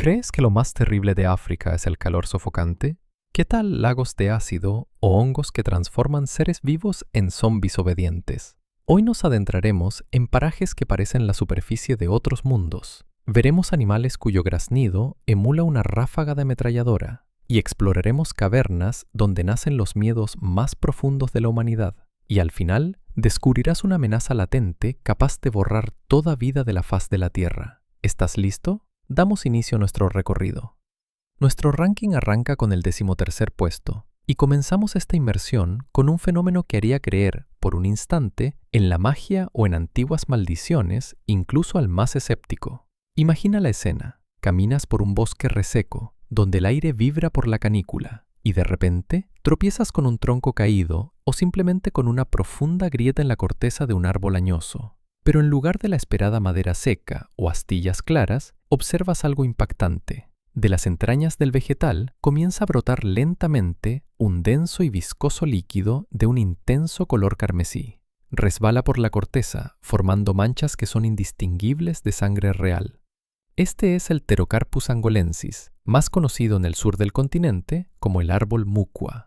¿Crees que lo más terrible de África es el calor sofocante? ¿Qué tal lagos de ácido o hongos que transforman seres vivos en zombis obedientes? Hoy nos adentraremos en parajes que parecen la superficie de otros mundos. Veremos animales cuyo graznido emula una ráfaga de ametralladora y exploraremos cavernas donde nacen los miedos más profundos de la humanidad. Y al final, descubrirás una amenaza latente capaz de borrar toda vida de la faz de la Tierra. ¿Estás listo? Damos inicio a nuestro recorrido. Nuestro ranking arranca con el 13º puesto y comenzamos esta inmersión con un fenómeno que haría creer, por un instante, en la magia o en antiguas maldiciones, incluso al más escéptico. Imagina la escena. Caminas por un bosque reseco, donde el aire vibra por la canícula, y de repente tropiezas con un tronco caído o simplemente con una profunda grieta en la corteza de un árbol añoso. Pero en lugar de la esperada madera seca o astillas claras, observas algo impactante. De las entrañas del vegetal comienza a brotar lentamente un denso y viscoso líquido de un intenso color carmesí. Resbala por la corteza, formando manchas que son indistinguibles de sangre real. Este es el Pterocarpus angolensis, más conocido en el sur del continente como el árbol mucua.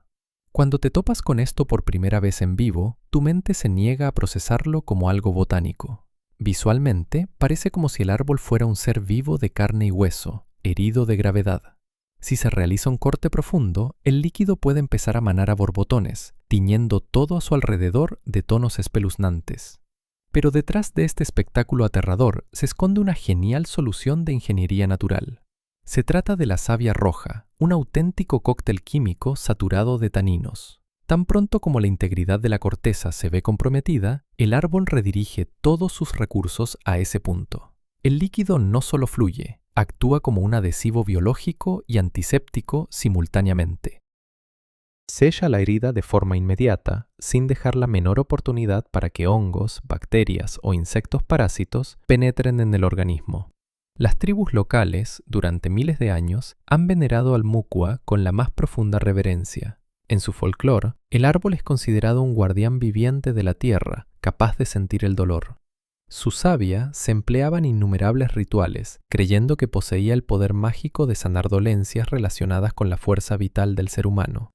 Cuando te topas con esto por primera vez en vivo, tu mente se niega a procesarlo como algo botánico. Visualmente, parece como si el árbol fuera un ser vivo de carne y hueso, herido de gravedad. Si se realiza un corte profundo, el líquido puede empezar a manar a borbotones, tiñendo todo a su alrededor de tonos espeluznantes. Pero detrás de este espectáculo aterrador se esconde una genial solución de ingeniería natural. Se trata de la savia roja, un auténtico cóctel químico saturado de taninos. Tan pronto como la integridad de la corteza se ve comprometida, el árbol redirige todos sus recursos a ese punto. El líquido no solo fluye, actúa como un adhesivo biológico y antiséptico simultáneamente. Sella la herida de forma inmediata, sin dejar la menor oportunidad para que hongos, bacterias o insectos parásitos penetren en el organismo. Las tribus locales, durante miles de años, han venerado al mucua con la más profunda reverencia. En su folclore, el árbol es considerado un guardián viviente de la tierra, capaz de sentir el dolor. Su savia se empleaba en innumerables rituales, creyendo que poseía el poder mágico de sanar dolencias relacionadas con la fuerza vital del ser humano.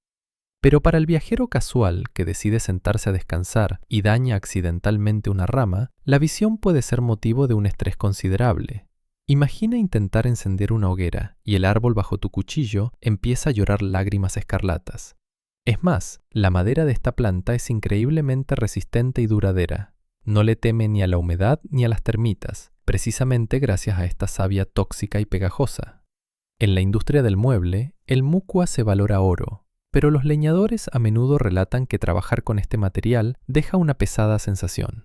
Pero para el viajero casual que decide sentarse a descansar y daña accidentalmente una rama, la visión puede ser motivo de un estrés considerable. Imagina intentar encender una hoguera y el árbol bajo tu cuchillo empieza a llorar lágrimas escarlatas. Es más, la madera de esta planta es increíblemente resistente y duradera. No le teme ni a la humedad ni a las termitas, precisamente gracias a esta savia tóxica y pegajosa. En la industria del mueble, el mucua se valora oro, pero los leñadores a menudo relatan que trabajar con este material deja una pesada sensación.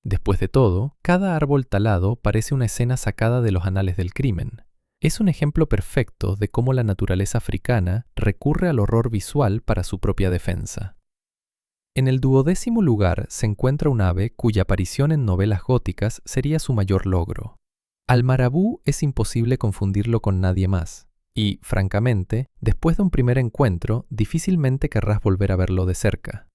Después de todo, cada árbol talado parece una escena sacada de los anales del crimen. Es un ejemplo perfecto de cómo la naturaleza africana recurre al horror visual para su propia defensa. En el 12º lugar se encuentra un ave cuya aparición en novelas góticas sería su mayor logro. Al marabú es imposible confundirlo con nadie más, y, francamente, después de un primer encuentro, difícilmente querrás volver a verlo de cerca.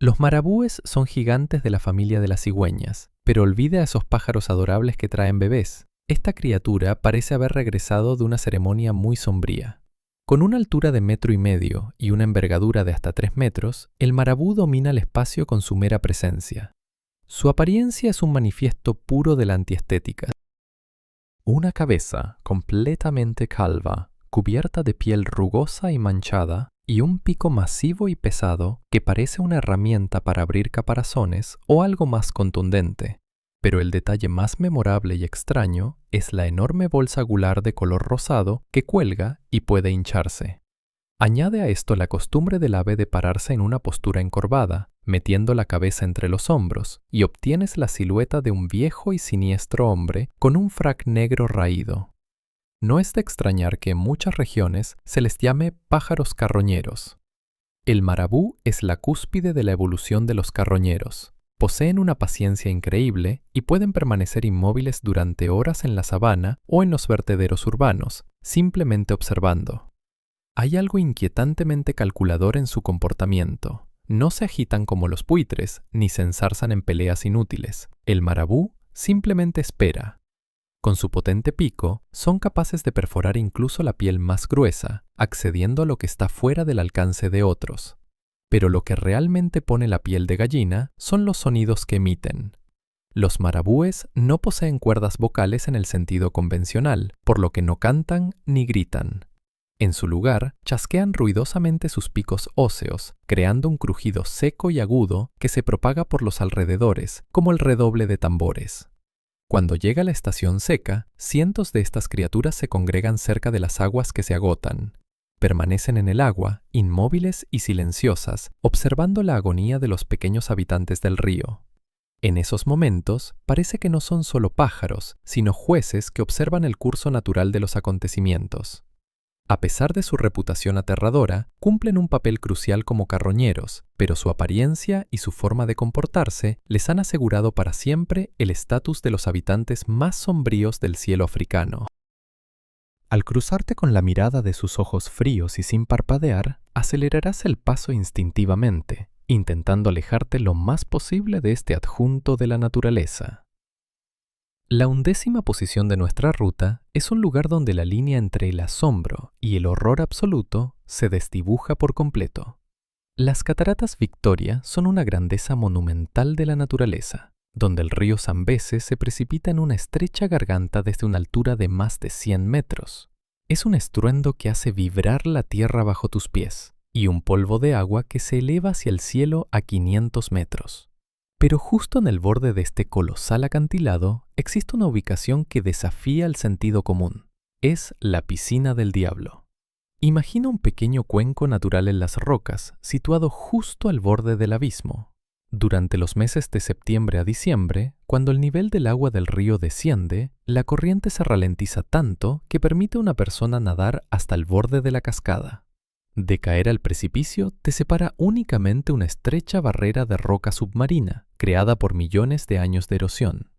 Los marabúes son gigantes de la familia de las cigüeñas, pero olvida a esos pájaros adorables que traen bebés. Esta criatura parece haber regresado de una ceremonia muy sombría. Con una altura de 1,5 metros y una envergadura de hasta 3 metros, el marabú domina el espacio con su mera presencia. Su apariencia es un manifiesto puro de la antiestética. Una cabeza completamente calva, cubierta de piel rugosa y manchada, y un pico masivo y pesado que parece una herramienta para abrir caparazones o algo más contundente. Pero el detalle más memorable y extraño es la enorme bolsa gular de color rosado que cuelga y puede hincharse. Añade a esto la costumbre del ave de pararse en una postura encorvada, metiendo la cabeza entre los hombros, y obtienes la silueta de un viejo y siniestro hombre con un frac negro raído. No es de extrañar que en muchas regiones se les llame pájaros carroñeros. El marabú es la cúspide de la evolución de los carroñeros. Poseen una paciencia increíble y pueden permanecer inmóviles durante horas en la sabana o en los vertederos urbanos, simplemente observando. Hay algo inquietantemente calculador en su comportamiento. No se agitan como los buitres, ni se ensarzan en peleas inútiles. El marabú simplemente espera. Con su potente pico, son capaces de perforar incluso la piel más gruesa, accediendo a lo que está fuera del alcance de otros. Pero lo que realmente pone la piel de gallina son los sonidos que emiten. Los marabúes no poseen cuerdas vocales en el sentido convencional, por lo que no cantan ni gritan. En su lugar, chasquean ruidosamente sus picos óseos, creando un crujido seco y agudo que se propaga por los alrededores, como el redoble de tambores. Cuando llega la estación seca, cientos de estas criaturas se congregan cerca de las aguas que se agotan. Permanecen en el agua, inmóviles y silenciosas, observando la agonía de los pequeños habitantes del río. En esos momentos, parece que no son solo pájaros, sino jueces que observan el curso natural de los acontecimientos. A pesar de su reputación aterradora, cumplen un papel crucial como carroñeros, pero su apariencia y su forma de comportarse les han asegurado para siempre el estatus de los habitantes más sombríos del cielo africano. Al cruzarte con la mirada de sus ojos fríos y sin parpadear, acelerarás el paso instintivamente, intentando alejarte lo más posible de este adjunto de la naturaleza. La 11ª posición de nuestra ruta es un lugar donde la línea entre el asombro y el horror absoluto se desdibuja por completo. Las cataratas Victoria son una grandeza monumental de la naturaleza, donde el río Zambeze se precipita en una estrecha garganta desde una altura de más de 100 metros. Es un estruendo que hace vibrar la tierra bajo tus pies y un polvo de agua que se eleva hacia el cielo a 500 metros. Pero justo en el borde de este colosal acantilado existe una ubicación que desafía el sentido común. Es la Piscina del Diablo. Imagina un pequeño cuenco natural en las rocas, situado justo al borde del abismo. Durante los meses de septiembre a diciembre, cuando el nivel del agua del río desciende, la corriente se ralentiza tanto que permite a una persona nadar hasta el borde de la cascada. De caer al precipicio te separa únicamente una estrecha barrera de roca submarina, creada por millones de años de erosión.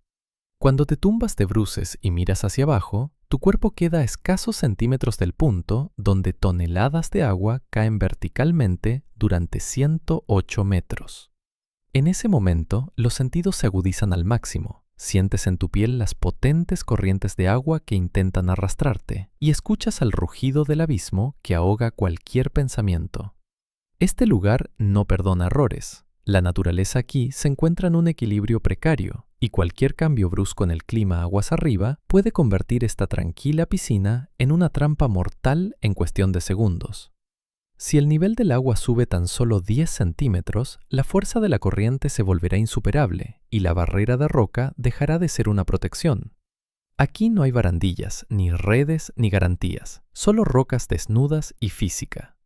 Cuando te tumbas de bruces y miras hacia abajo, tu cuerpo queda a escasos centímetros del punto donde toneladas de agua caen verticalmente durante 108 metros. En ese momento, los sentidos se agudizan al máximo. Sientes en tu piel las potentes corrientes de agua que intentan arrastrarte y escuchas el rugido del abismo que ahoga cualquier pensamiento. Este lugar no perdona errores. La naturaleza aquí se encuentra en un equilibrio precario y cualquier cambio brusco en el clima aguas arriba puede convertir esta tranquila piscina en una trampa mortal en cuestión de segundos. Si el nivel del agua sube tan solo 10 centímetros, la fuerza de la corriente se volverá insuperable y la barrera de roca dejará de ser una protección. Aquí no hay barandillas, ni redes, ni garantías, solo rocas desnudas y física.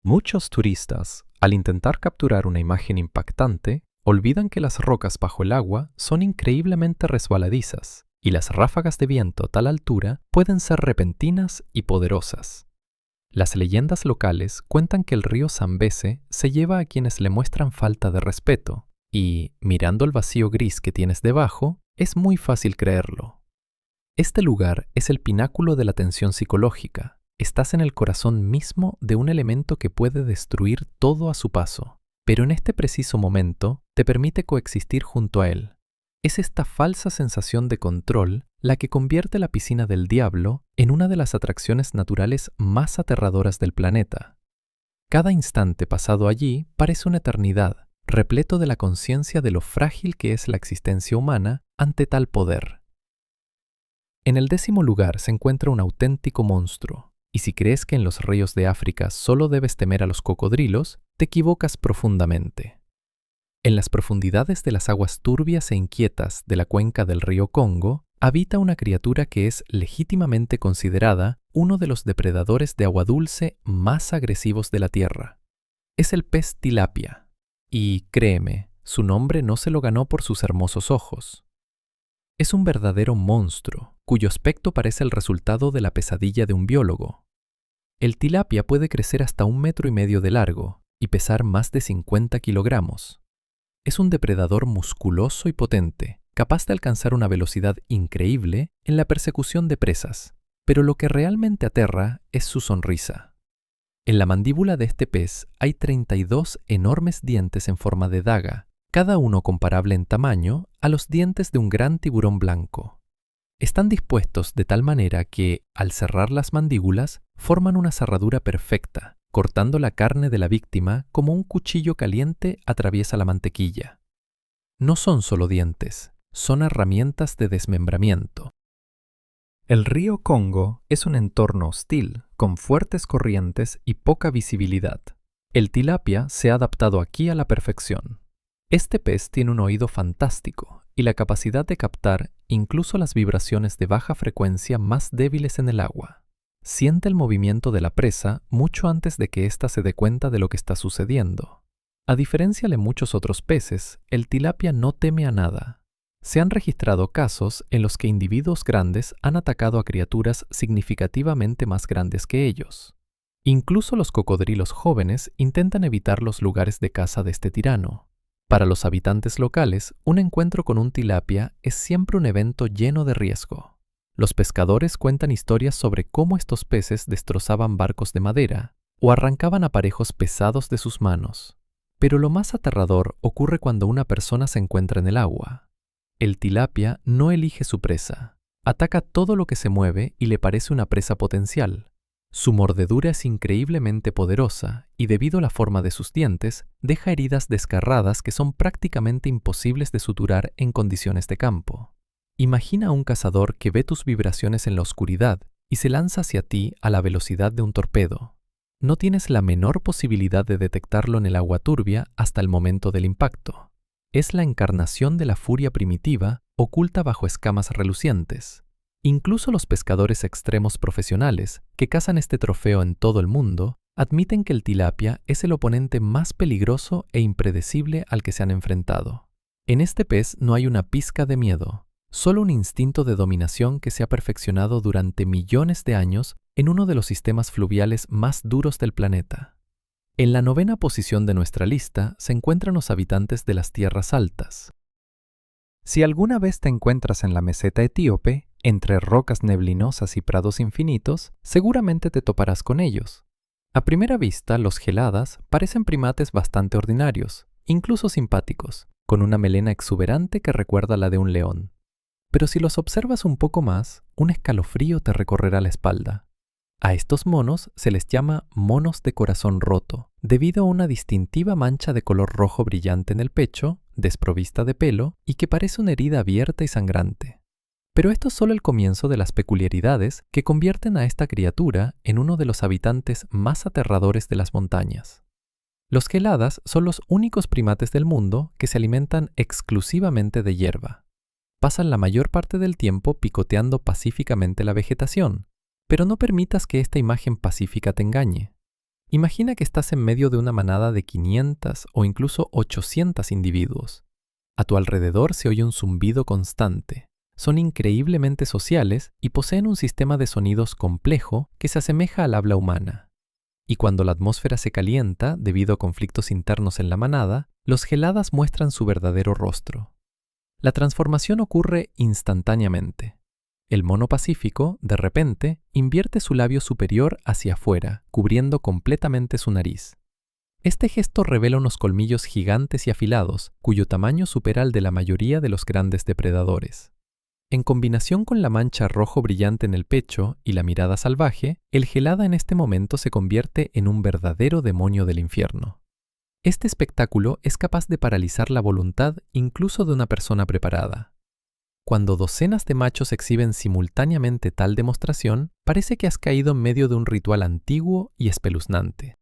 Muchos turistas, al intentar capturar una imagen impactante, olvidan que las rocas bajo el agua son increíblemente resbaladizas y las ráfagas de viento a tal altura pueden ser repentinas y poderosas. Las leyendas locales cuentan que el río Zambeze se lleva a quienes le muestran falta de respeto y, mirando el vacío gris que tienes debajo, es muy fácil creerlo. Este lugar es el pináculo de la tensión psicológica. Estás en el corazón mismo de un elemento que puede destruir todo a su paso, pero en este preciso momento te permite coexistir junto a él. Es esta falsa sensación de control la que convierte la Piscina del Diablo en una de las atracciones naturales más aterradoras del planeta. Cada instante pasado allí parece una eternidad, repleto de la conciencia de lo frágil que es la existencia humana ante tal poder. En el 10º lugar se encuentra un auténtico monstruo, y si crees que en los ríos de África solo debes temer a los cocodrilos, te equivocas profundamente. En las profundidades de las aguas turbias e inquietas de la cuenca del río Congo, habita una criatura que es legítimamente considerada uno de los depredadores de agua dulce más agresivos de la Tierra. Es el pez tilapia, y créeme, su nombre no se lo ganó por sus hermosos ojos. Es un verdadero monstruo, cuyo aspecto parece el resultado de la pesadilla de un biólogo. El tilapia puede crecer hasta 1,5 metros de largo y pesar más de 50 kilogramos. Es un depredador musculoso y potente, capaz de alcanzar una velocidad increíble en la persecución de presas, pero lo que realmente aterra es su sonrisa. En la mandíbula de este pez hay 32 enormes dientes en forma de daga, cada uno comparable en tamaño a los dientes de un gran tiburón blanco. Están dispuestos de tal manera que, al cerrar las mandíbulas, forman una cerradura perfecta, cortando la carne de la víctima como un cuchillo caliente atraviesa la mantequilla. No son solo dientes, son herramientas de desmembramiento. El río Congo es un entorno hostil, con fuertes corrientes y poca visibilidad. El tilapia se ha adaptado aquí a la perfección. Este pez tiene un oído fantástico y la capacidad de captar incluso las vibraciones de baja frecuencia más débiles en el agua. Siente el movimiento de la presa mucho antes de que ésta se dé cuenta de lo que está sucediendo. A diferencia de muchos otros peces, el tilapia no teme a nada. Se han registrado casos en los que individuos grandes han atacado a criaturas significativamente más grandes que ellos. Incluso los cocodrilos jóvenes intentan evitar los lugares de caza de este tirano. Para los habitantes locales, un encuentro con un tilapia es siempre un evento lleno de riesgo. Los pescadores cuentan historias sobre cómo estos peces destrozaban barcos de madera o arrancaban aparejos pesados de sus manos. Pero lo más aterrador ocurre cuando una persona se encuentra en el agua. El tilapia no elige su presa. Ataca todo lo que se mueve y le parece una presa potencial. Su mordedura es increíblemente poderosa y debido a la forma de sus dientes, deja heridas desgarradas que son prácticamente imposibles de suturar en condiciones de campo. Imagina a un cazador que ve tus vibraciones en la oscuridad y se lanza hacia ti a la velocidad de un torpedo. No tienes la menor posibilidad de detectarlo en el agua turbia hasta el momento del impacto. Es la encarnación de la furia primitiva oculta bajo escamas relucientes. Incluso los pescadores extremos profesionales, que cazan este trofeo en todo el mundo, admiten que el tilapia es el oponente más peligroso e impredecible al que se han enfrentado. En este pez no hay una pizca de miedo, solo un instinto de dominación que se ha perfeccionado durante millones de años en uno de los sistemas fluviales más duros del planeta. En la 9ª posición de nuestra lista se encuentran los habitantes de las tierras altas. Si alguna vez te encuentras en la meseta etíope, entre rocas neblinosas y prados infinitos, seguramente te toparás con ellos. A primera vista, los geladas parecen primates bastante ordinarios, incluso simpáticos, con una melena exuberante que recuerda la de un león. Pero si los observas un poco más, un escalofrío te recorrerá la espalda. A estos monos se les llama monos de corazón roto, debido a una distintiva mancha de color rojo brillante en el pecho, desprovista de pelo y que parece una herida abierta y sangrante. Pero esto es solo el comienzo de las peculiaridades que convierten a esta criatura en uno de los habitantes más aterradores de las montañas. Los geladas son los únicos primates del mundo que se alimentan exclusivamente de hierba. Pasan la mayor parte del tiempo picoteando pacíficamente la vegetación, pero no permitas que esta imagen pacífica te engañe. Imagina que estás en medio de una manada de 500 o incluso 800 individuos. A tu alrededor se oye un zumbido constante. Son increíblemente sociales y poseen un sistema de sonidos complejo que se asemeja al habla humana. Y cuando la atmósfera se calienta debido a conflictos internos en la manada, los geladas muestran su verdadero rostro. La transformación ocurre instantáneamente. El mono pacífico, de repente, invierte su labio superior hacia afuera, cubriendo completamente su nariz. Este gesto revela unos colmillos gigantes y afilados, cuyo tamaño supera el de la mayoría de los grandes depredadores. En combinación con la mancha rojo brillante en el pecho y la mirada salvaje, el gelada en este momento se convierte en un verdadero demonio del infierno. Este espectáculo es capaz de paralizar la voluntad incluso de una persona preparada. Cuando docenas de machos exhiben simultáneamente tal demostración, parece que has caído en medio de un ritual antiguo y espeluznante.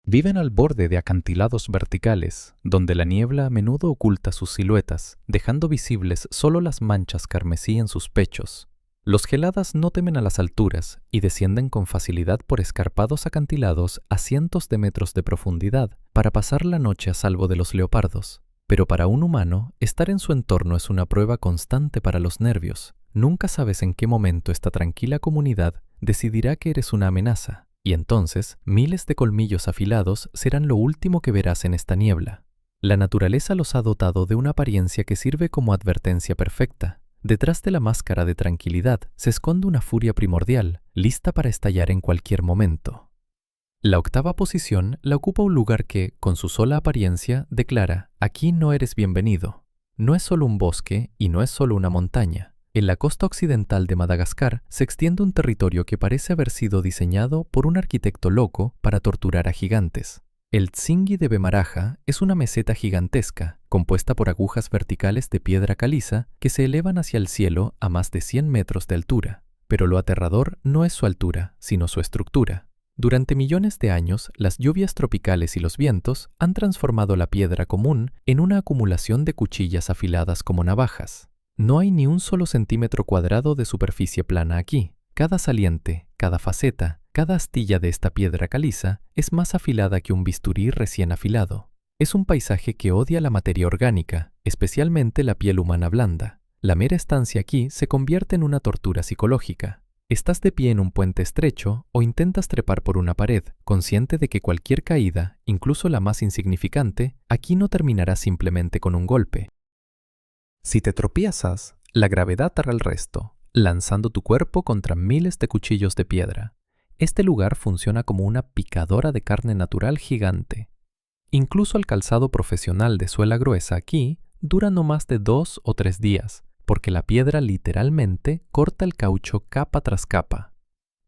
Viven al borde de acantilados verticales, donde la niebla a menudo oculta sus siluetas, dejando visibles solo las manchas carmesí en sus pechos. Los geladas no temen a las alturas y descienden con facilidad por escarpados acantilados a cientos de metros de profundidad para pasar la noche a salvo de los leopardos. Pero para un humano, estar en su entorno es una prueba constante para los nervios. Nunca sabes en qué momento esta tranquila comunidad decidirá que eres una amenaza, y entonces miles de colmillos afilados serán lo último que verás en esta niebla. La naturaleza los ha dotado de una apariencia que sirve como advertencia perfecta. Detrás de la máscara de tranquilidad se esconde una furia primordial, lista para estallar en cualquier momento. La 8ª posición la ocupa un lugar que, con su sola apariencia, declara: aquí no eres bienvenido. No es solo un bosque y no es solo una montaña. En la costa occidental de Madagascar se extiende un territorio que parece haber sido diseñado por un arquitecto loco para torturar a gigantes. El Tsingy de Bemaraja es una meseta gigantesca, compuesta por agujas verticales de piedra caliza que se elevan hacia el cielo a más de 100 metros de altura. Pero lo aterrador no es su altura, sino su estructura. Durante millones de años, las lluvias tropicales y los vientos han transformado la piedra común en una acumulación de cuchillas afiladas como navajas. No hay ni un solo centímetro cuadrado de superficie plana aquí. Cada saliente, cada faceta, cada astilla de esta piedra caliza es más afilada que un bisturí recién afilado. Es un paisaje que odia la materia orgánica, especialmente la piel humana blanda. La mera estancia aquí se convierte en una tortura psicológica. Estás de pie en un puente estrecho o intentas trepar por una pared, consciente de que cualquier caída, incluso la más insignificante, aquí no terminará simplemente con un golpe. Si te tropiezas, la gravedad hará el resto, lanzando tu cuerpo contra miles de cuchillos de piedra. Este lugar funciona como una picadora de carne natural gigante. Incluso el calzado profesional de suela gruesa aquí dura no más de 2 o 3 días, porque la piedra literalmente corta el caucho capa tras capa.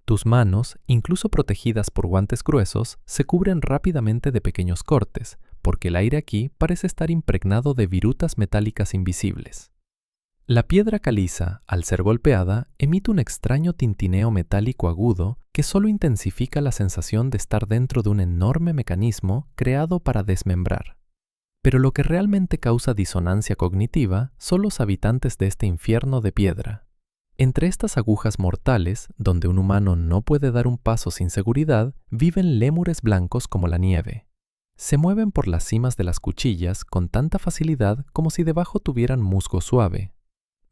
Tus manos, incluso protegidas por guantes gruesos, se cubren rápidamente de pequeños cortes, porque el aire aquí parece estar impregnado de virutas metálicas invisibles. La piedra caliza, al ser golpeada, emite un extraño tintineo metálico agudo que solo intensifica la sensación de estar dentro de un enorme mecanismo creado para desmembrar. Pero lo que realmente causa disonancia cognitiva son los habitantes de este infierno de piedra. Entre estas agujas mortales, donde un humano no puede dar un paso sin seguridad, viven lémures blancos como la nieve. Se mueven por las cimas de las cuchillas con tanta facilidad como si debajo tuvieran musgo suave.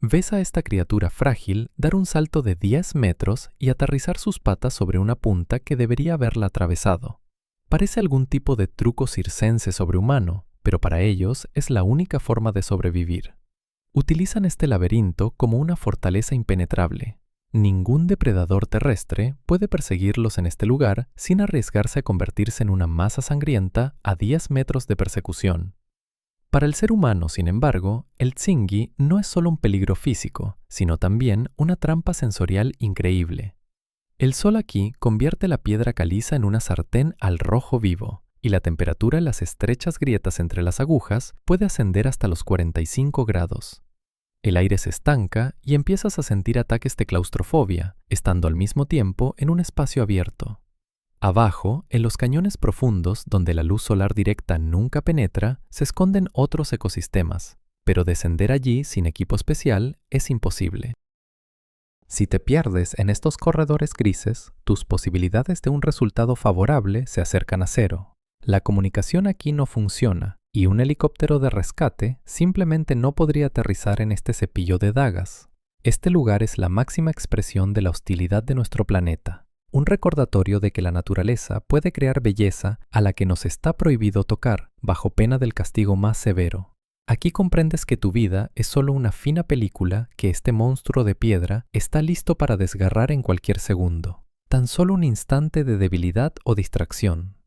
Ves a esta criatura frágil dar un salto de 10 metros y aterrizar sus patas sobre una punta que debería haberla atravesado. Parece algún tipo de truco circense sobrehumano, pero para ellos es la única forma de sobrevivir. Utilizan este laberinto como una fortaleza impenetrable. Ningún depredador terrestre puede perseguirlos en este lugar sin arriesgarse a convertirse en una masa sangrienta a 10 metros de persecución. Para el ser humano, sin embargo, el Tsingy no es solo un peligro físico, sino también una trampa sensorial increíble. El sol aquí convierte la piedra caliza en una sartén al rojo vivo, y la temperatura en las estrechas grietas entre las agujas puede ascender hasta los 45 grados. El aire se estanca y empiezas a sentir ataques de claustrofobia, estando al mismo tiempo en un espacio abierto. Abajo, en los cañones profundos donde la luz solar directa nunca penetra, se esconden otros ecosistemas, pero descender allí sin equipo especial es imposible. Si te pierdes en estos corredores grises, tus posibilidades de un resultado favorable se acercan a cero. La comunicación aquí no funciona, y un helicóptero de rescate simplemente no podría aterrizar en este cepillo de dagas. Este lugar es la máxima expresión de la hostilidad de nuestro planeta, un recordatorio de que la naturaleza puede crear belleza a la que nos está prohibido tocar, bajo pena del castigo más severo. Aquí comprendes que tu vida es solo una fina película que este monstruo de piedra está listo para desgarrar en cualquier segundo. Tan solo un instante de debilidad o distracción.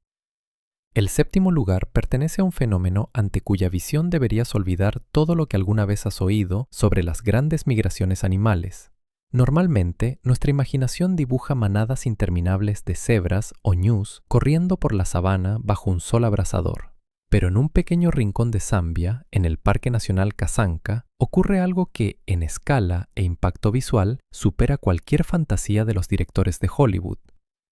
El séptimo lugar pertenece a un fenómeno ante cuya visión deberías olvidar todo lo que alguna vez has oído sobre las grandes migraciones animales. Normalmente, nuestra imaginación dibuja manadas interminables de cebras o ñus corriendo por la sabana bajo un sol abrasador. Pero en un pequeño rincón de Zambia, en el Parque Nacional Kasanka, ocurre algo que, en escala e impacto visual, supera cualquier fantasía de los directores de Hollywood.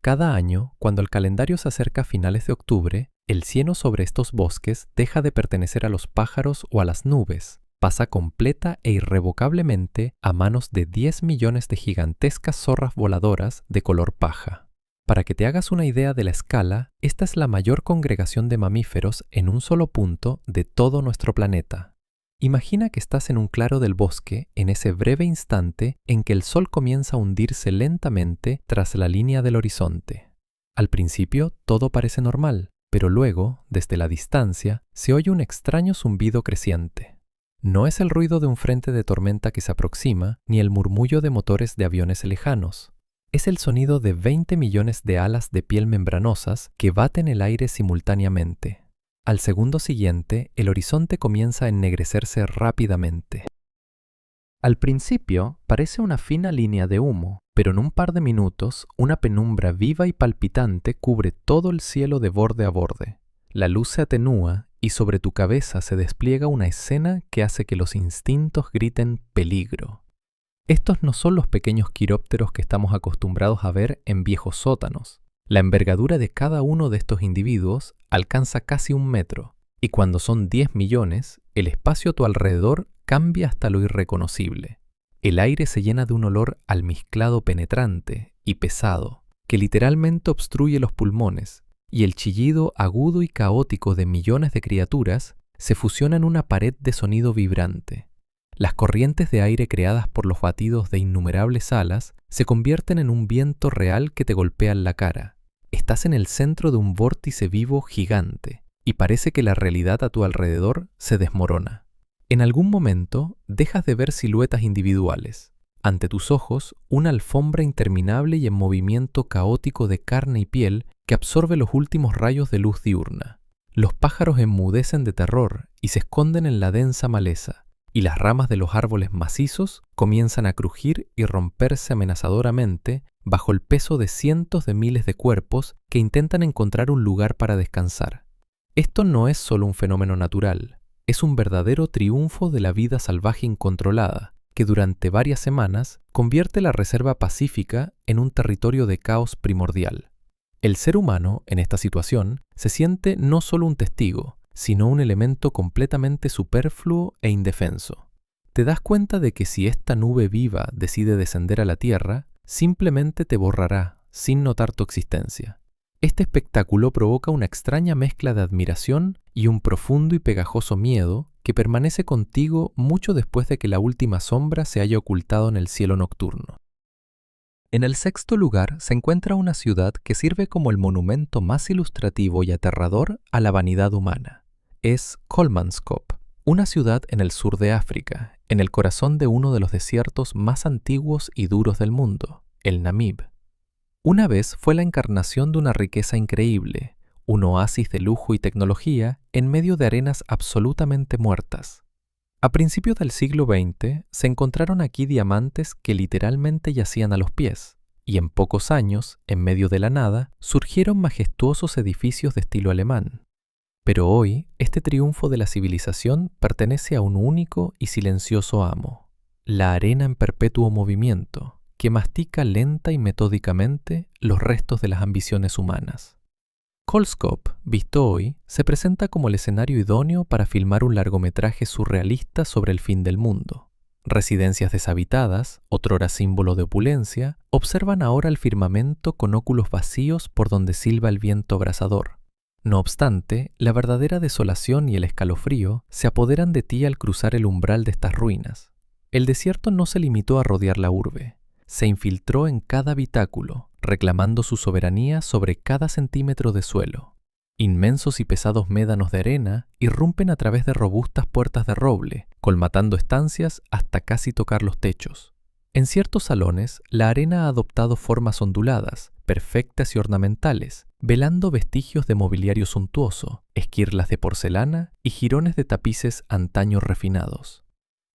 Cada año, cuando el calendario se acerca a finales de octubre, el cieno sobre estos bosques deja de pertenecer a los pájaros o a las nubes. Pasa completa e irrevocablemente a manos de 10 millones de gigantescas zorras voladoras de color paja. Para que te hagas una idea de la escala, esta es la mayor congregación de mamíferos en un solo punto de todo nuestro planeta. Imagina que estás en un claro del bosque en ese breve instante en que el sol comienza a hundirse lentamente tras la línea del horizonte. Al principio todo parece normal, pero luego, desde la distancia, se oye un extraño zumbido creciente. No es el ruido de un frente de tormenta que se aproxima, ni el murmullo de motores de aviones lejanos. Es el sonido de 20 millones de alas de piel membranosas que baten el aire simultáneamente. Al segundo siguiente, el horizonte comienza a ennegrecerse rápidamente. Al principio parece una fina línea de humo, pero en un par de minutos una penumbra viva y palpitante cubre todo el cielo de borde a borde. La luz se atenúa y sobre tu cabeza se despliega una escena que hace que los instintos griten peligro. Estos no son los pequeños quirópteros que estamos acostumbrados a ver en viejos sótanos. La envergadura de cada uno de estos individuos alcanza casi 1 metro, y cuando son 10 millones, el espacio a tu alrededor cambia hasta lo irreconocible. El aire se llena de un olor almizclado penetrante y pesado, que literalmente obstruye los pulmones, y el chillido agudo y caótico de millones de criaturas se fusiona en una pared de sonido vibrante. Las corrientes de aire creadas por los batidos de innumerables alas se convierten en un viento real que te golpea en la cara. Estás en el centro de un vórtice vivo gigante, y parece que la realidad a tu alrededor se desmorona. En algún momento dejas de ver siluetas individuales. Ante tus ojos, una alfombra interminable y en movimiento caótico de carne y piel que absorbe los últimos rayos de luz diurna. Los pájaros enmudecen de terror y se esconden en la densa maleza, y las ramas de los árboles macizos comienzan a crujir y romperse amenazadoramente bajo el peso de cientos de miles de cuerpos que intentan encontrar un lugar para descansar. Esto no es solo un fenómeno natural, es un verdadero triunfo de la vida salvaje incontrolada, que durante varias semanas convierte la reserva pacífica en un territorio de caos primordial. El ser humano, en esta situación, se siente no solo un testigo, sino un elemento completamente superfluo e indefenso. Te das cuenta de que si esta nube viva decide descender a la Tierra, simplemente te borrará, sin notar tu existencia. Este espectáculo provoca una extraña mezcla de admiración y un profundo y pegajoso miedo que permanece contigo mucho después de que la última sombra se haya ocultado en el cielo nocturno. En el sexto lugar se encuentra una ciudad que sirve como el monumento más ilustrativo y aterrador a la vanidad humana. Es Kolmanskop, una ciudad en el sur de África, en el corazón de uno de los desiertos más antiguos y duros del mundo, el Namib. Una vez fue la encarnación de una riqueza increíble, un oasis de lujo y tecnología en medio de arenas absolutamente muertas. A principios del siglo XX se encontraron aquí diamantes que literalmente yacían a los pies, y en pocos años, en medio de la nada, surgieron majestuosos edificios de estilo alemán. Pero hoy, este triunfo de la civilización pertenece a un único y silencioso amo, la arena en perpetuo movimiento, que mastica lenta y metódicamente los restos de las ambiciones humanas. Kolskop, visto hoy, se presenta como el escenario idóneo para filmar un largometraje surrealista sobre el fin del mundo. Residencias deshabitadas, otrora símbolo de opulencia, observan ahora el firmamento con óculos vacíos por donde silba el viento abrasador. No obstante, la verdadera desolación y el escalofrío se apoderan de ti al cruzar el umbral de estas ruinas. El desierto no se limitó a rodear la urbe. Se infiltró en cada habitáculo, reclamando su soberanía sobre cada centímetro de suelo. Inmensos y pesados médanos de arena irrumpen a través de robustas puertas de roble, colmatando estancias hasta casi tocar los techos. En ciertos salones, la arena ha adoptado formas onduladas, perfectas y ornamentales, velando vestigios de mobiliario suntuoso, esquirlas de porcelana y jirones de tapices antaño refinados.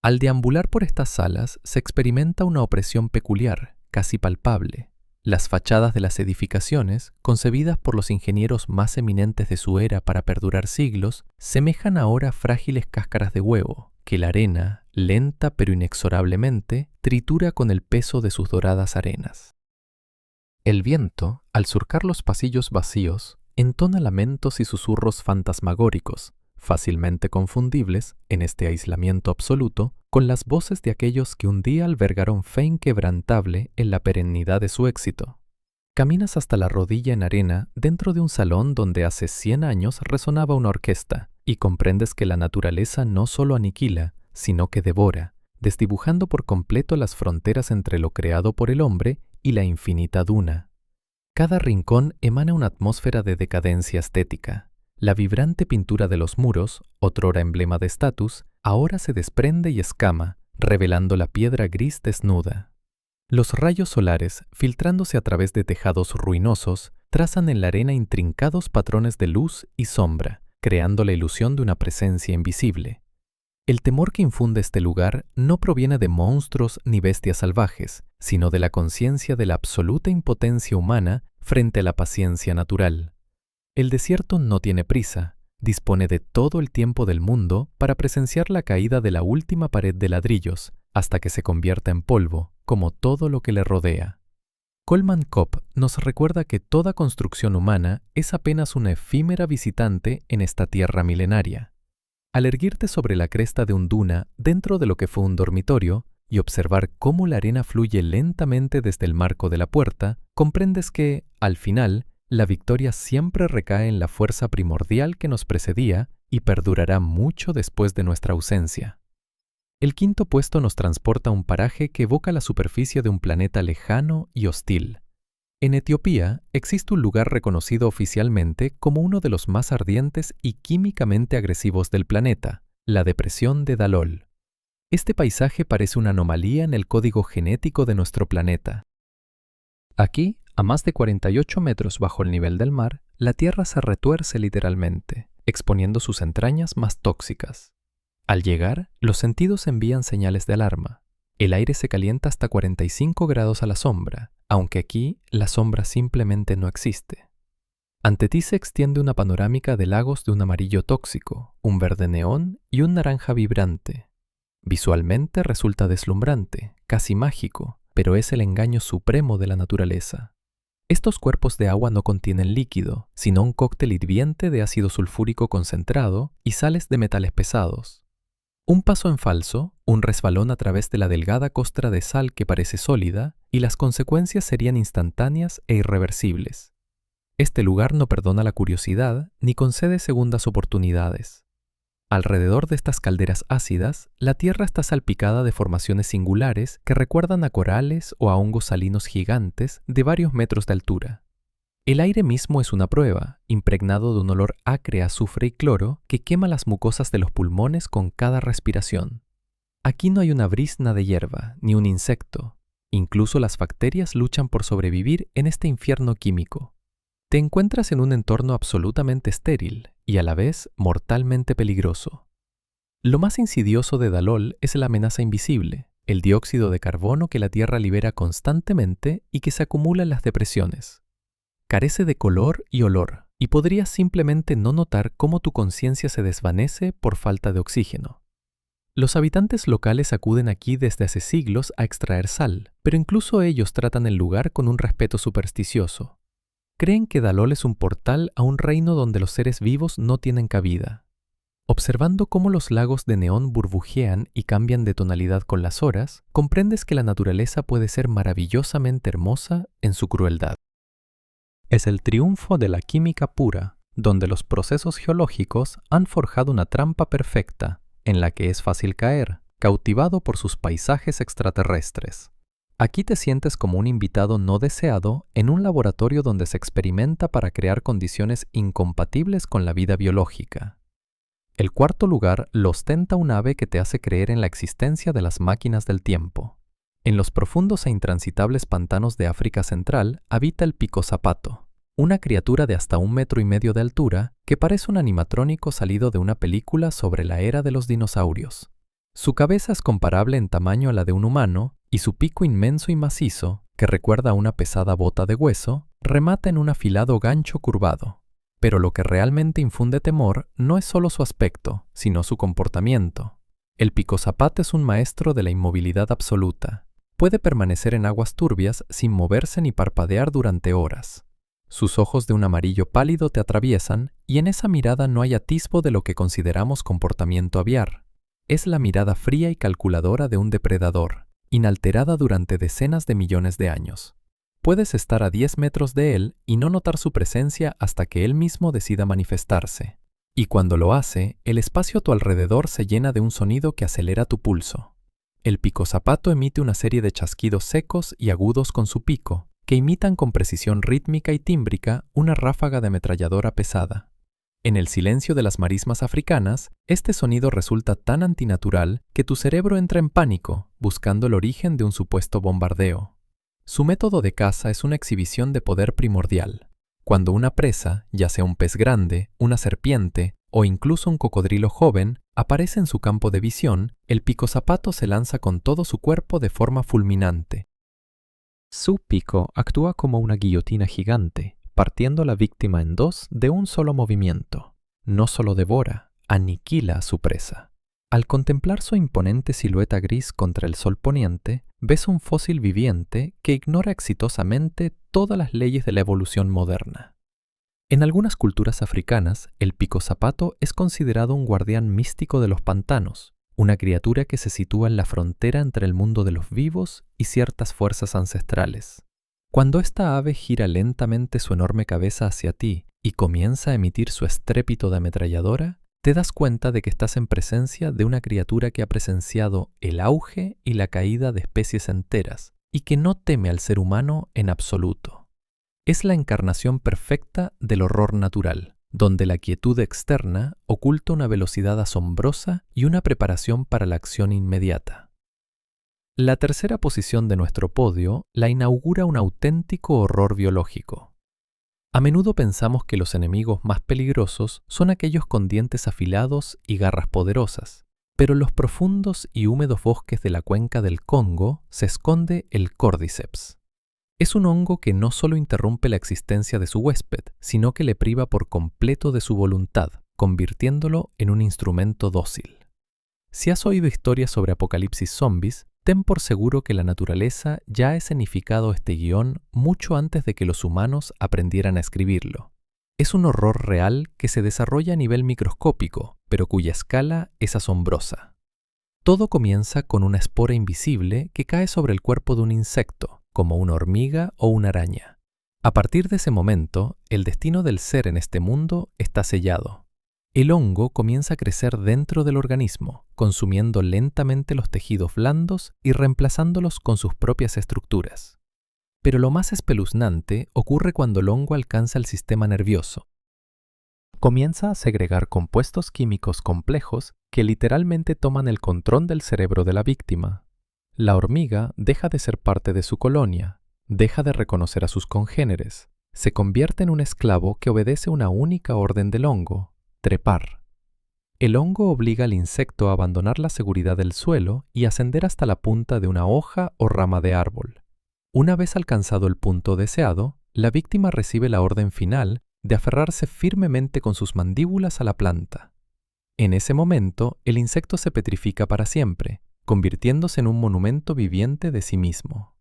Al deambular por estas salas se experimenta una opresión peculiar, casi palpable. Las fachadas de las edificaciones, concebidas por los ingenieros más eminentes de su era para perdurar siglos, semejan ahora frágiles cáscaras de huevo, que la arena, lenta pero inexorablemente, tritura con el peso de sus doradas arenas. El viento, al surcar los pasillos vacíos, entona lamentos y susurros fantasmagóricos, fácilmente confundibles, en este aislamiento absoluto, con las voces de aquellos que un día albergaron fe inquebrantable en la perennidad de su éxito. Caminas hasta la rodilla en arena dentro de un salón donde hace 100 años resonaba una orquesta, y comprendes que la naturaleza no solo aniquila, sino que devora, desdibujando por completo las fronteras entre lo creado por el hombre y la infinita duna. Cada rincón emana una atmósfera de decadencia estética. La vibrante pintura de los muros, otrora emblema de estatus, ahora se desprende y escama, revelando la piedra gris desnuda. Los rayos solares, filtrándose a través de tejados ruinosos, trazan en la arena intrincados patrones de luz y sombra, creando la ilusión de una presencia invisible. El temor que infunde este lugar no proviene de monstruos ni bestias salvajes, sino de la conciencia de la absoluta impotencia humana frente a la paciencia natural. El desierto no tiene prisa, dispone de todo el tiempo del mundo para presenciar la caída de la última pared de ladrillos, hasta que se convierta en polvo, como todo lo que le rodea. Coleman Cobb nos recuerda que toda construcción humana es apenas una efímera visitante en esta tierra milenaria. Al erguirte sobre la cresta de un duna dentro de lo que fue un dormitorio y observar cómo la arena fluye lentamente desde el marco de la puerta, comprendes que, al final, la victoria siempre recae en la fuerza primordial que nos precedía y perdurará mucho después de nuestra ausencia. El quinto puesto nos transporta a un paraje que evoca la superficie de un planeta lejano y hostil. En Etiopía existe un lugar reconocido oficialmente como uno de los más ardientes y químicamente agresivos del planeta, la depresión de Dalol. Este paisaje parece una anomalía en el código genético de nuestro planeta. Aquí, a más de 48 metros bajo el nivel del mar, la Tierra se retuerce literalmente, exponiendo sus entrañas más tóxicas. Al llegar, los sentidos envían señales de alarma. El aire se calienta hasta 45 grados a la sombra, aunque aquí la sombra simplemente no existe. Ante ti se extiende una panorámica de lagos de un amarillo tóxico, un verde neón y un naranja vibrante. Visualmente resulta deslumbrante, casi mágico, pero es el engaño supremo de la naturaleza. Estos cuerpos de agua no contienen líquido, sino un cóctel hirviente de ácido sulfúrico concentrado y sales de metales pesados. Un paso en falso, un resbalón a través de la delgada costra de sal que parece sólida, y las consecuencias serían instantáneas e irreversibles. Este lugar no perdona la curiosidad ni concede segundas oportunidades. Alrededor de estas calderas ácidas, la tierra está salpicada de formaciones singulares que recuerdan a corales o a hongos salinos gigantes de varios metros de altura. El aire mismo es una prueba, impregnado de un olor acre a azufre y cloro que quema las mucosas de los pulmones con cada respiración. Aquí no hay una brizna de hierba, ni un insecto. Incluso las bacterias luchan por sobrevivir en este infierno químico. Te encuentras en un entorno absolutamente estéril y a la vez mortalmente peligroso. Lo más insidioso de Dalol es la amenaza invisible, el dióxido de carbono que la Tierra libera constantemente y que se acumula en las depresiones. Carece de color y olor, y podrías simplemente no notar cómo tu conciencia se desvanece por falta de oxígeno. Los habitantes locales acuden aquí desde hace siglos a extraer sal, pero incluso ellos tratan el lugar con un respeto supersticioso. Creen que Dalol es un portal a un reino donde los seres vivos no tienen cabida. Observando cómo los lagos de neón burbujean y cambian de tonalidad con las horas, comprendes que la naturaleza puede ser maravillosamente hermosa en su crueldad. Es el triunfo de la química pura, donde los procesos geológicos han forjado una trampa perfecta, en la que es fácil caer, cautivado por sus paisajes extraterrestres. Aquí te sientes como un invitado no deseado en un laboratorio donde se experimenta para crear condiciones incompatibles con la vida biológica. El cuarto lugar lo ostenta un ave que te hace creer en la existencia de las máquinas del tiempo. En los profundos e intransitables pantanos de África Central habita el picozapato, una criatura de hasta 1,5 metros de altura que parece un animatrónico salido de una película sobre la era de los dinosaurios. Su cabeza es comparable en tamaño a la de un humano y su pico inmenso y macizo, que recuerda a una pesada bota de hueso, remata en un afilado gancho curvado. Pero lo que realmente infunde temor no es solo su aspecto, sino su comportamiento. El picozapato es un maestro de la inmovilidad absoluta. Puede permanecer en aguas turbias sin moverse ni parpadear durante horas. Sus ojos de un amarillo pálido te atraviesan y en esa mirada no hay atisbo de lo que consideramos comportamiento aviar. Es la mirada fría y calculadora de un depredador, inalterada durante decenas de millones de años. Puedes estar a 10 metros de él y no notar su presencia hasta que él mismo decida manifestarse. Y cuando lo hace, el espacio a tu alrededor se llena de un sonido que acelera tu pulso. El picozapato emite una serie de chasquidos secos y agudos con su pico, que imitan con precisión rítmica y tímbrica una ráfaga de ametralladora pesada. En el silencio de las marismas africanas, este sonido resulta tan antinatural que tu cerebro entra en pánico, buscando el origen de un supuesto bombardeo. Su método de caza es una exhibición de poder primordial. Cuando una presa, ya sea un pez grande, una serpiente o incluso un cocodrilo joven aparece en su campo de visión, el picozapato se lanza con todo su cuerpo de forma fulminante. Su pico actúa como una guillotina gigante, partiendo a la víctima en dos de un solo movimiento. No solo devora, aniquila a su presa. Al contemplar su imponente silueta gris contra el sol poniente, ves un fósil viviente que ignora exitosamente todas las leyes de la evolución moderna. En algunas culturas africanas, el picozapato es considerado un guardián místico de los pantanos, una criatura que se sitúa en la frontera entre el mundo de los vivos y ciertas fuerzas ancestrales. Cuando esta ave gira lentamente su enorme cabeza hacia ti y comienza a emitir su estrépito de ametralladora, te das cuenta de que estás en presencia de una criatura que ha presenciado el auge y la caída de especies enteras y que no teme al ser humano en absoluto. Es la encarnación perfecta del horror natural, donde la quietud externa oculta una velocidad asombrosa y una preparación para la acción inmediata. La tercera posición de nuestro podio la inaugura un auténtico horror biológico. A menudo pensamos que los enemigos más peligrosos son aquellos con dientes afilados y garras poderosas, pero en los profundos y húmedos bosques de la cuenca del Congo se esconde el Cordyceps. Es un hongo que no solo interrumpe la existencia de su huésped, sino que le priva por completo de su voluntad, convirtiéndolo en un instrumento dócil. Si has oído historias sobre apocalipsis zombies, ten por seguro que la naturaleza ya ha escenificado este guión mucho antes de que los humanos aprendieran a escribirlo. Es un horror real que se desarrolla a nivel microscópico, pero cuya escala es asombrosa. Todo comienza con una espora invisible que cae sobre el cuerpo de un insecto, como una hormiga o una araña. A partir de ese momento, el destino del ser en este mundo está sellado. El hongo comienza a crecer dentro del organismo, consumiendo lentamente los tejidos blandos y reemplazándolos con sus propias estructuras. Pero lo más espeluznante ocurre cuando el hongo alcanza el sistema nervioso. Comienza a segregar compuestos químicos complejos que literalmente toman el control del cerebro de la víctima. La hormiga deja de ser parte de su colonia, deja de reconocer a sus congéneres, se convierte en un esclavo que obedece una única orden del hongo: trepar. El hongo obliga al insecto a abandonar la seguridad del suelo y ascender hasta la punta de una hoja o rama de árbol. Una vez alcanzado el punto deseado, la víctima recibe la orden final de aferrarse firmemente con sus mandíbulas a la planta. En ese momento, el insecto se petrifica para siempre, convirtiéndose en un monumento viviente de sí mismo.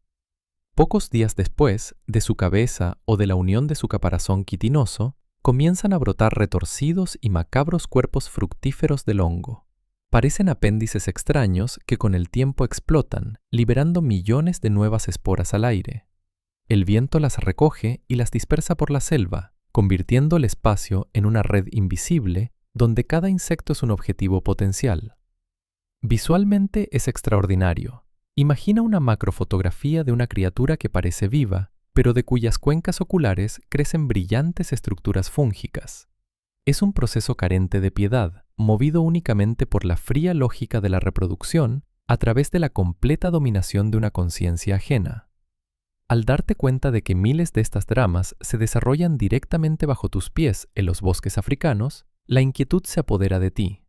Pocos días después, de su cabeza o de la unión de su caparazón quitinoso, comienzan a brotar retorcidos y macabros cuerpos fructíferos del hongo. Parecen apéndices extraños que con el tiempo explotan, liberando millones de nuevas esporas al aire. El viento las recoge y las dispersa por la selva, convirtiendo el espacio en una red invisible donde cada insecto es un objetivo potencial. Visualmente es extraordinario. Imagina una macrofotografía de una criatura que parece viva, pero de cuyas cuencas oculares crecen brillantes estructuras fúngicas. Es un proceso carente de piedad, movido únicamente por la fría lógica de la reproducción a través de la completa dominación de una conciencia ajena. Al darte cuenta de que miles de estas dramas se desarrollan directamente bajo tus pies en los bosques africanos, la inquietud se apodera de ti.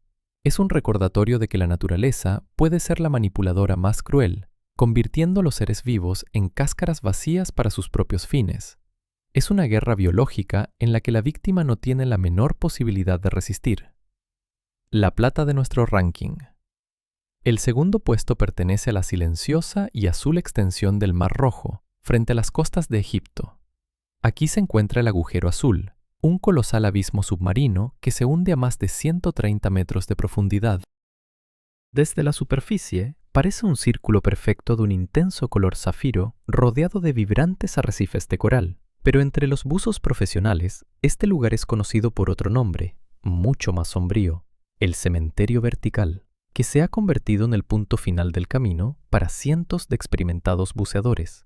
Es un recordatorio de que la naturaleza puede ser la manipuladora más cruel, convirtiendo a los seres vivos en cáscaras vacías para sus propios fines. Es una guerra biológica en la que la víctima no tiene la menor posibilidad de resistir. La plata de nuestro ranking. El segundo puesto pertenece a la silenciosa y azul extensión del Mar Rojo, frente a las costas de Egipto. Aquí se encuentra el agujero azul, un colosal abismo submarino que se hunde a más de 130 metros de profundidad. Desde la superficie, parece un círculo perfecto de un intenso color zafiro rodeado de vibrantes arrecifes de coral. Pero entre los buzos profesionales, este lugar es conocido por otro nombre, mucho más sombrío: el cementerio vertical, que se ha convertido en el punto final del camino para cientos de experimentados buceadores.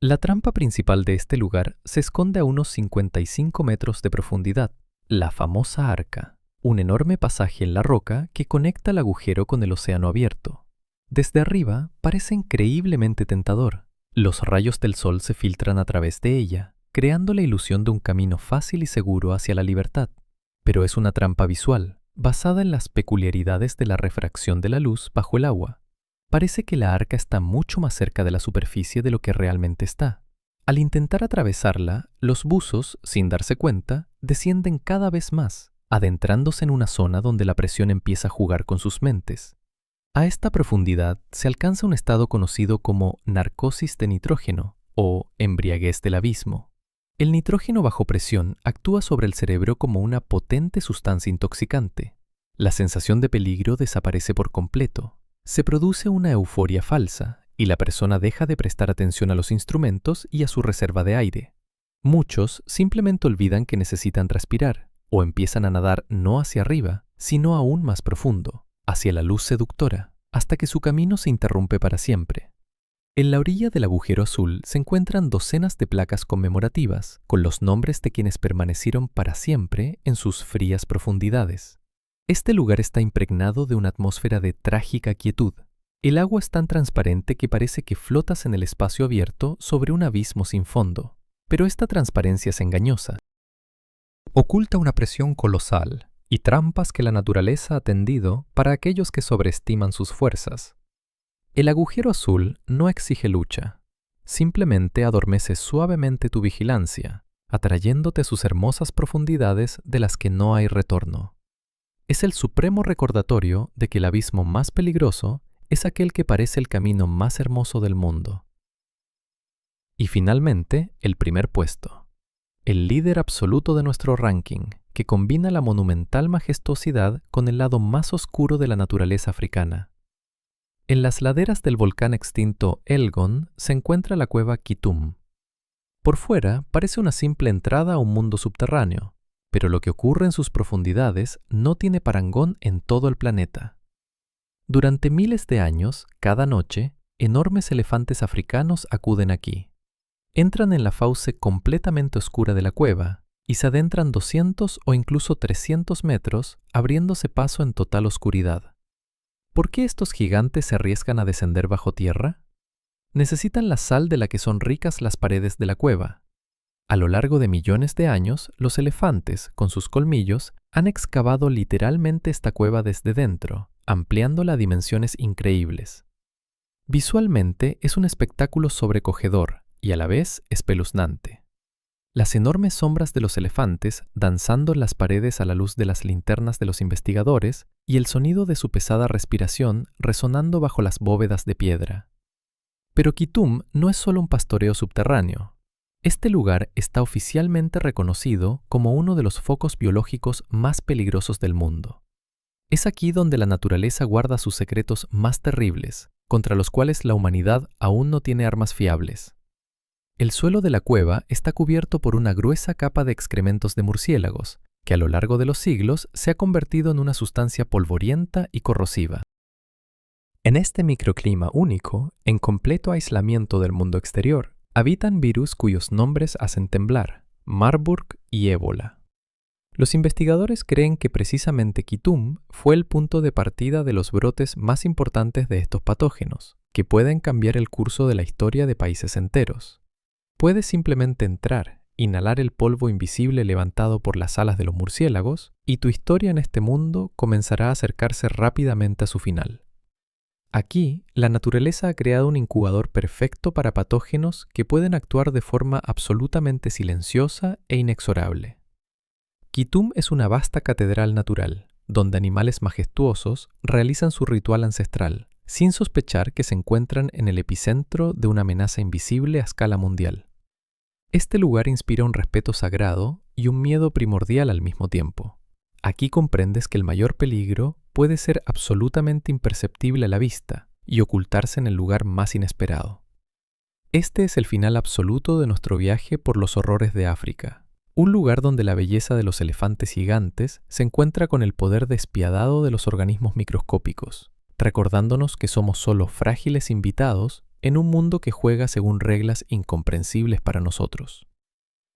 La trampa principal de este lugar se esconde a unos 55 metros de profundidad, la famosa arca, un enorme pasaje en la roca que conecta el agujero con el océano abierto. Desde arriba parece increíblemente tentador. Los rayos del sol se filtran a través de ella, creando la ilusión de un camino fácil y seguro hacia la libertad. pero es una trampa visual, basada en las peculiaridades de la refracción de la luz bajo el agua. Parece que la arca está mucho más cerca de la superficie de lo que realmente está. Al intentar atravesarla, los buzos, sin darse cuenta, descienden cada vez más, adentrándose en una zona donde la presión empieza a jugar con sus mentes. A esta profundidad se alcanza un estado conocido como narcosis de nitrógeno o embriaguez del abismo. El nitrógeno bajo presión actúa sobre el cerebro como una potente sustancia intoxicante. La sensación de peligro desaparece por completo. Se produce una euforia falsa y la persona deja de prestar atención a los instrumentos y a su reserva de aire. Muchos simplemente olvidan que necesitan respirar o empiezan a nadar no hacia arriba, sino aún más profundo, hacia la luz seductora, hasta que su camino se interrumpe para siempre. En la orilla del agujero azul se encuentran docenas de placas conmemorativas con los nombres de quienes permanecieron para siempre en sus frías profundidades. Este lugar está impregnado de una atmósfera de trágica quietud. El agua es tan transparente que parece que flotas en el espacio abierto sobre un abismo sin fondo, pero esta transparencia es engañosa. Oculta una presión colosal y trampas que la naturaleza ha tendido para aquellos que sobreestiman sus fuerzas. El agujero azul no exige lucha, simplemente adormece suavemente tu vigilancia, atrayéndote a sus hermosas profundidades de las que no hay retorno. Es el supremo recordatorio de que el abismo más peligroso es aquel que parece el camino más hermoso del mundo. Y finalmente, el primer puesto. El líder absoluto de nuestro ranking, que combina la monumental majestuosidad con el lado más oscuro de la naturaleza africana. En las laderas del volcán extinto Elgon se encuentra la cueva Kitum. Por fuera parece una simple entrada a un mundo subterráneo, pero lo que ocurre en sus profundidades no tiene parangón en todo el planeta. Durante miles de años, cada noche, enormes elefantes africanos acuden aquí. Entran en la fauce completamente oscura de la cueva y se adentran 200 o incluso 300 metros, abriéndose paso en total oscuridad. ¿Por qué estos gigantes se arriesgan a descender bajo tierra? Necesitan la sal de la que son ricas las paredes de la cueva. A lo largo de millones de años, los elefantes, con sus colmillos, han excavado literalmente esta cueva desde dentro, ampliándola a dimensiones increíbles. Visualmente es un espectáculo sobrecogedor y a la vez espeluznante. Las enormes sombras de los elefantes danzando en las paredes a la luz de las linternas de los investigadores y el sonido de su pesada respiración resonando bajo las bóvedas de piedra. Pero Kitum no es solo un pastoreo subterráneo. Este lugar está oficialmente reconocido como uno de los focos biológicos más peligrosos del mundo. Es aquí donde la naturaleza guarda sus secretos más terribles, contra los cuales la humanidad aún no tiene armas fiables. El suelo de la cueva está cubierto por una gruesa capa de excrementos de murciélagos, que a lo largo de los siglos se ha convertido en una sustancia polvorienta y corrosiva. En este microclima único, en completo aislamiento del mundo exterior, habitan virus cuyos nombres hacen temblar, Marburg y ébola. Los investigadores creen que precisamente Kitum fue el punto de partida de los brotes más importantes de estos patógenos, que pueden cambiar el curso de la historia de países enteros. Puedes simplemente entrar, inhalar el polvo invisible levantado por las alas de los murciélagos, y tu historia en este mundo comenzará a acercarse rápidamente a su final. Aquí, la naturaleza ha creado un incubador perfecto para patógenos que pueden actuar de forma absolutamente silenciosa e inexorable. Kitum es una vasta catedral natural, donde animales majestuosos realizan su ritual ancestral, sin sospechar que se encuentran en el epicentro de una amenaza invisible a escala mundial. Este lugar inspira un respeto sagrado y un miedo primordial al mismo tiempo. Aquí comprendes que el mayor peligro puede ser absolutamente imperceptible a la vista y ocultarse en el lugar más inesperado. Este es el final absoluto de nuestro viaje por los horrores de África, un lugar donde la belleza de los elefantes gigantes se encuentra con el poder despiadado de los organismos microscópicos, recordándonos que somos solo frágiles invitados en un mundo que juega según reglas incomprensibles para nosotros.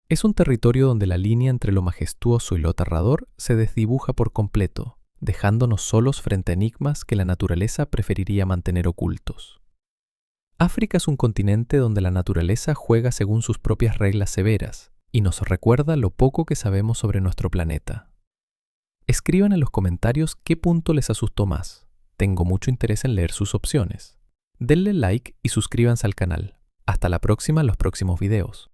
Es un territorio donde la línea entre lo majestuoso y lo aterrador se desdibuja por completo, dejándonos solos frente a enigmas que la naturaleza preferiría mantener ocultos. África es un continente donde la naturaleza juega según sus propias reglas severas y nos recuerda lo poco que sabemos sobre nuestro planeta. Escriban en los comentarios qué punto les asustó más. Tengo mucho interés en leer sus opciones. Denle like y suscríbanse al canal. Hasta la próxima en los próximos videos.